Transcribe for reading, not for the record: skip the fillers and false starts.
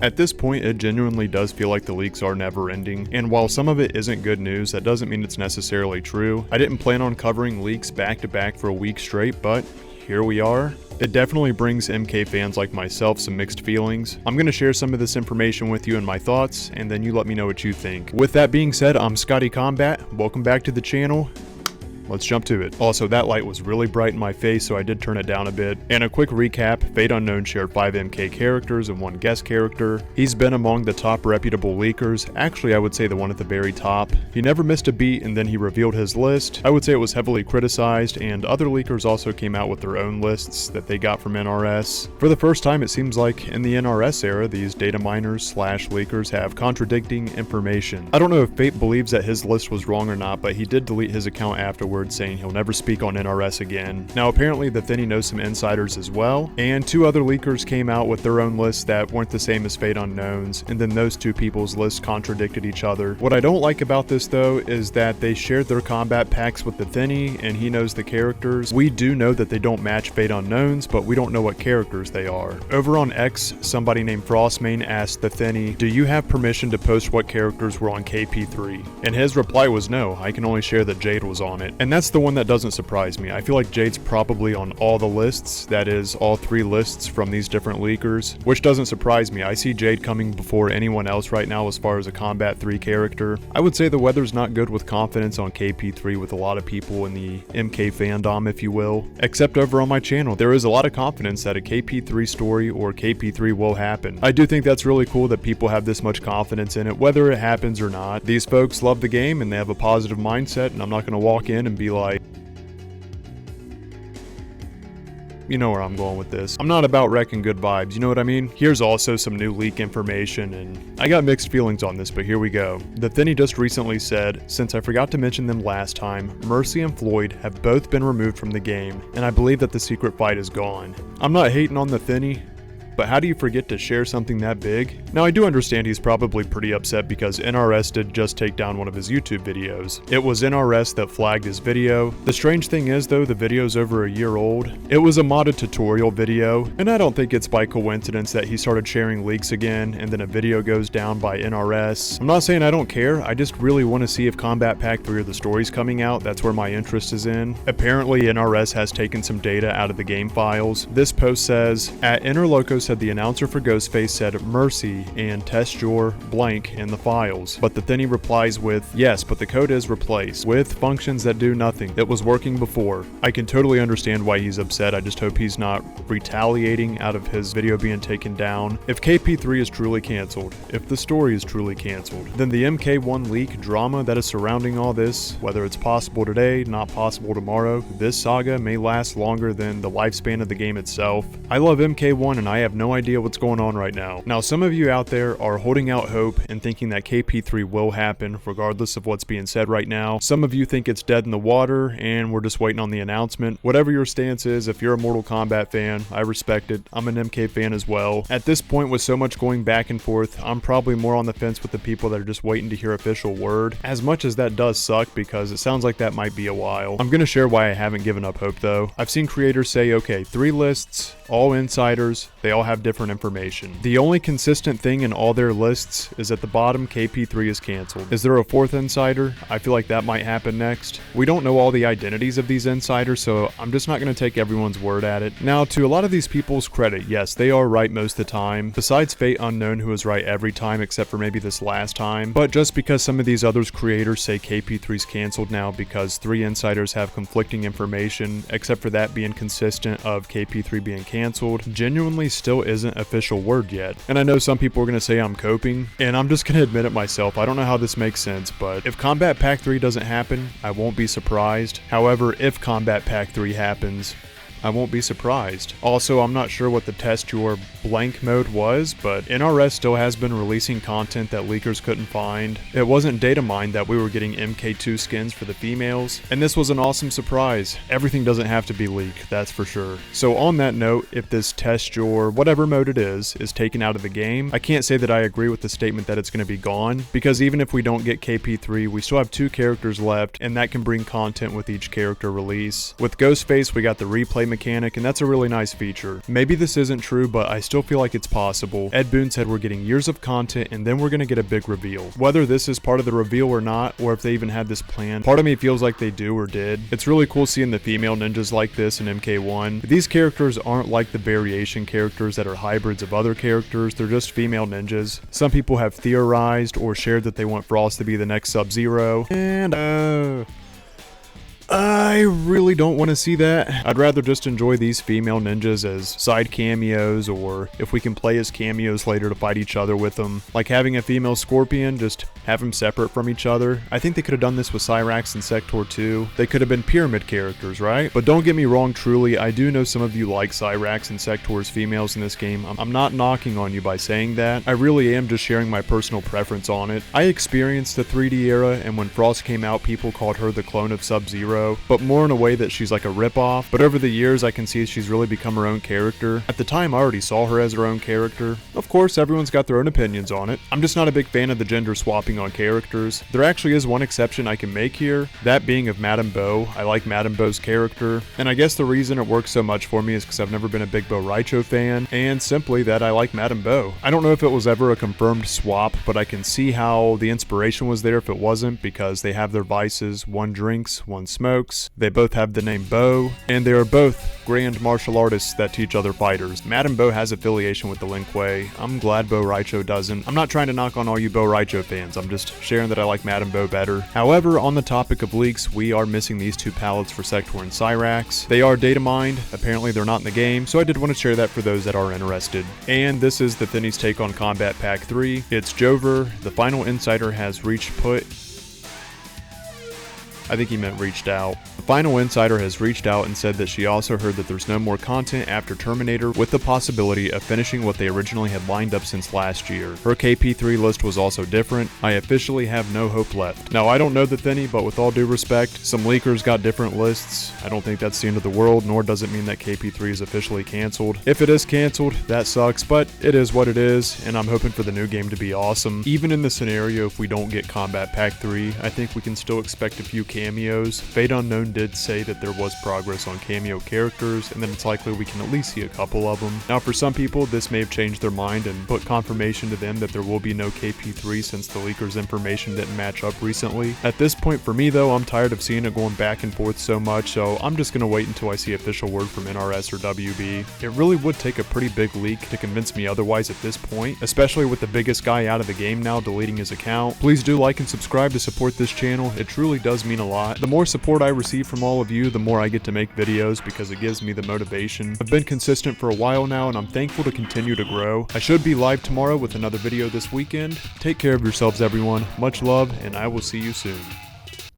At this point, it genuinely does feel like the leaks are never ending, and while some of it isn't good news, that doesn't mean it's necessarily true. I didn't plan on covering leaks back to back for a week straight, but here we are. It definitely brings MK fans like myself some mixed feelings. I'm going to share some of this information with you and my thoughts, and then you let me know what you think. With that being said, I'm Scotty Kombat. Welcome back to the channel. Let's jump to it. Also, that light was really bright in my face, so I did turn it down a bit. And a quick recap, Fate Unknown shared 5 MK characters and 1 guest character. He's been among the top reputable leakers. Actually, I would say the one at the very top. He never missed a beat, and then he revealed his list. I would say it was heavily criticized, and other leakers also came out with their own lists that they got from NRS. For the first time, it seems like in the NRS era, these data miners / leakers have contradicting information. I don't know if Fate believes that his list was wrong or not, but he did delete his account afterwards, saying he'll never speak on NRS again. Now apparently the Thinny knows some insiders as well, and 2 other leakers came out with their own lists that weren't the same as Fate Unknown's, and then those 2 people's lists contradicted each other. What I don't like about this though is that they shared their combat packs with the Thinny, and he knows the characters. We do know that they don't match Fate Unknown's, but we don't know what characters they are. Over on X, somebody named Frostmane asked the Thinny, "Do you have permission to post what characters were on KP3?" And his reply was no, I can only share that Jade was on it. And that's the one that doesn't surprise me. I feel like Jade's probably on all the lists, that is, all 3 lists from these different leakers, which doesn't surprise me. I see Jade coming before anyone else right now as far as a Combat 3 character. I would say the weather's not good with confidence on KP3 with a lot of people in the MK fandom, if you will. Except over on my channel, there is a lot of confidence that a KP3 story or KP3 will happen. I do think that's really cool that people have this much confidence in it, whether it happens or not. These folks love the game and they have a positive mindset, and I'm not going to walk in and be like, you know where I'm going with this. I'm not about wrecking good vibes, you know what I mean? Here's also some new leak information, and I got mixed feelings on this, but here we go. The Thinny just recently said, since I forgot to mention them last time, Mercy and Floyd have both been removed from the game, and I believe that the secret fight is gone. I'm not hating on the Thinny, but how do you forget to share something that big? Now I do understand he's probably pretty upset because NRS did just take down one of his YouTube videos. It was NRS that flagged his video. The strange thing is though, the video's over a year old. It was a modded tutorial video, and I don't think it's by coincidence that he started sharing leaks again and then a video goes down by NRS. I'm not saying I don't care, I just really want to see if Combat Pack 3 or the story's coming out. That's where my interest is in. Apparently NRS has taken some data out of the game files. This post says, at Interloco said the announcer for Ghostface said Mercy and test your blank in the files, but the Thinny replies with, yes, but the code is replaced with functions that do nothing. It was working before. I can totally understand why he's upset. I just hope he's not retaliating out of his video being taken down. If KP3 is truly canceled, if the story is truly canceled, then the MK1 leak drama that is surrounding all this, whether it's possible today, not possible tomorrow, this saga may last longer than the lifespan of the game itself. I love MK1 and I have no idea what's going on right now. Now, some of you out there are holding out hope and thinking that KP3 will happen regardless of what's being said right now. Some of you think it's dead in the water and we're just waiting on the announcement. Whatever your stance is, if you're a Mortal Kombat fan, I respect it. I'm an MK fan as well. At this point, with so much going back and forth, I'm probably more on the fence with the people that are just waiting to hear official word. As much as that does suck because it sounds like that might be a while. I'm gonna share why I haven't given up hope though. I've seen creators say, okay, 3 lists, all insiders, they all have different information. The only consistent thing in all their lists is at the bottom KP3 is canceled. Is there a 4th insider? I feel like that might happen next. We don't know all the identities of these insiders, so I'm just not going to take everyone's word at it. Now, to a lot of these people's credit, yes, they are right most of the time, besides Fate Unknown who is right every time except for maybe this last time. But just because some of these others creators say KP3's canceled now because 3 insiders have conflicting information, except for that being consistent of KP3 being canceled, genuinely still isn't official word yet. And I know some people are going to say I'm coping, and I'm just going to admit it myself. I don't know how this makes sense, but if Combat Pack 3 doesn't happen, I won't be surprised. However, if Combat Pack 3 happens, I won't be surprised. Also, I'm not sure what the test your blank mode was, but NRS still has been releasing content that leakers couldn't find. It wasn't data mined that we were getting MK2 skins for the females, and this was an awesome surprise. Everything doesn't have to be leaked, that's for sure. So on that note, if this test your whatever mode it is taken out of the game, I can't say that I agree with the statement that it's going to be gone, because even if we don't get KP3, we still have 2 characters left, and that can bring content with each character release. With Ghostface, we got the replay mechanic, and that's a really nice feature. Maybe this isn't true, but I still feel like it's possible. Ed Boon said we're getting years of content and then we're gonna get a big reveal. Whether this is part of the reveal or not, or if they even had this plan, part of me feels like they do or did. It's really cool seeing the female ninjas like this in MK1. These characters aren't like the variation characters that are hybrids of other characters, they're just female ninjas. Some people have theorized or shared that they want Frost to be the next Sub-Zero, and I really don't want to see that. I'd rather just enjoy these female ninjas as side cameos, or if we can play as cameos later to fight each other with them. Like having a female Scorpion, just have them separate from each other. I think they could have done this with Cyrax and Sector 2. They could have been pyramid characters, right? But don't get me wrong, truly, I do know some of you like Cyrax and Sector's females in this game. I'm not knocking on you by saying that. I really am just sharing my personal preference on it. I experienced the 3D era, and when Frost came out, people called her the clone of Sub-Zero, but more in a way that she's like a ripoff. But over the years, I can see she's really become her own character. At the time, I already saw her as her own character. Of course, everyone's got their own opinions on it. I'm just not a big fan of the gender swapping on characters. There actually is one exception I can make here, that being of Madame Bo. I like Madame Bo's character, and I guess the reason it works so much for me is because I've never been a big Bo Raicho fan, and simply that I like Madame Bo. I don't know if it was ever a confirmed swap, but I can see how the inspiration was there if it wasn't, because they have their vices. One drinks, one smokes. They both have the name Bo, and they are both grand martial artists that teach other fighters. Madame Bo has affiliation with the Lin Kuei. I'm glad Bo Raicho doesn't. I'm not trying to knock on all you Bo Raicho fans, I'm just sharing that I like Madame Bo better. However, on the topic of leaks, we are missing these two palettes for Sector and Cyrax. They are data mined, apparently they're not in the game, so I did want to share that for those that are interested. And this is the Thinny's take on Combat Pack 3. It's Jover. The final insider has I think he meant reached out. The final insider has reached out and said that she also heard that there's no more content after Terminator, with the possibility of finishing what they originally had lined up since last year. Her KP3 list was also different. I officially have no hope left. Now, I don't know the Thinny, but with all due respect, some leakers got different lists. I don't think that's the end of the world, nor does it mean that KP3 is officially canceled. If it is canceled, that sucks, but it is what it is, and I'm hoping for the new game to be awesome. Even in the scenario if we don't get Combat Pack 3, I think we can still expect a few cameos. Fate Unknown did say that there was progress on cameo characters, and then it's likely we can at least see a couple of them. Now, for some people, this may have changed their mind and put confirmation to them that there will be no KP3 since the leakers' information didn't match up recently. At this point, for me though, I'm tired of seeing it going back and forth so much, so I'm just gonna wait until I see official word from NRS or WB. It really would take a pretty big leak to convince me otherwise at this point, especially with the biggest guy out of the game now deleting his account. Please do like and subscribe to support this channel. It truly does mean a lot. The more support I receive from all of you, the more I get to make videos because it gives me the motivation. I've been consistent for a while now, and I'm thankful to continue to grow. I should be live tomorrow with another video this weekend. Take care of yourselves, everyone. Much love, and I will see you soon.